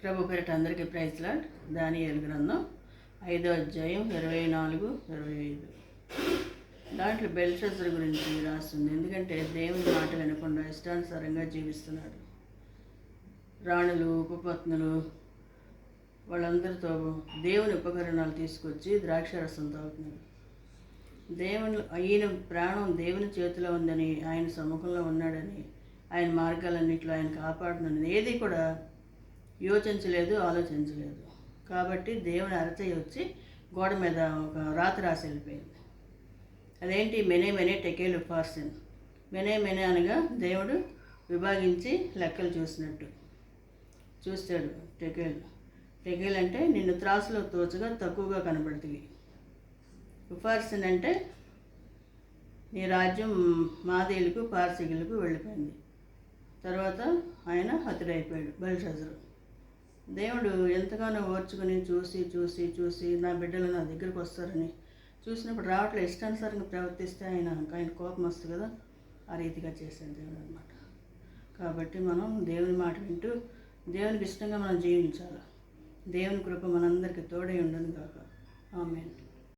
ప్రభు పేరిట అందరికీ praise lord. దానియేలు గ్రంథం 5వ అధ్యాయం 24, 25. దాంట్లో బెల్షస్సర్ గురించి రాస్తుంది. ఎందుకంటే దేవుని మాట వినకుండా ఇష్టానుసారంగా జీవిస్తున్నాడు. రాణులు, ఉపపత్నులు వాళ్ళందరితో దేవుని ఉపకరణాలు తీసుకొచ్చి ద్రాక్షారసం తాగుతున్నారు. ఈయన ప్రాణం దేవుని చేతిలో ఉందని, ఆయన సముఖంలో ఉన్నాడని, ఆయన మార్గాలన్నింటిలో ఆయన కాపాడునని ఏది కూడా యోచించలేదు, ఆలోచించలేదు. కాబట్టి దేవుని అరచేయి వచ్చి గోడ మీద ఒక రాత రాసి వెళ్ళిపోయింది. అదేంటి? మెనే మెనే టెకేలు ఫార్సిన్. మెనే మెనే అనగా దేవుడు విభాగించి లెక్కలు చూసినట్టు చూస్తాడు. టెకేల్ అంటే నిన్ను త్రాసులో తోచగా తక్కువగా కనబడుతుంది. ఉఫార్సిన్ అంటే నీ రాజ్యం మాదీలకు, పార్సికులకు వెళ్ళిపోయింది. తర్వాత ఆయన హతుడైపోయాడు బెల్షస్సరు. దేవుడు ఎంతగానో ఓర్చుకుని చూసి నా బిడ్డలు నా దగ్గరికి వస్తారని చూసినప్పుడు రావట్లేదు. ఇష్టానుసారంగా ప్రవర్తిస్తే ఆయన కోపం వస్తుంది కదా, ఆ రీతిగా చేశాడు దేవుడు అనమాట. కాబట్టి మనం దేవుని మాట వింటూ దేవునికి ఇష్టంగా మనం జీవించాలి. దేవుని కృప మనందరికీ తోడై ఉండను గాక. ఆమేన్.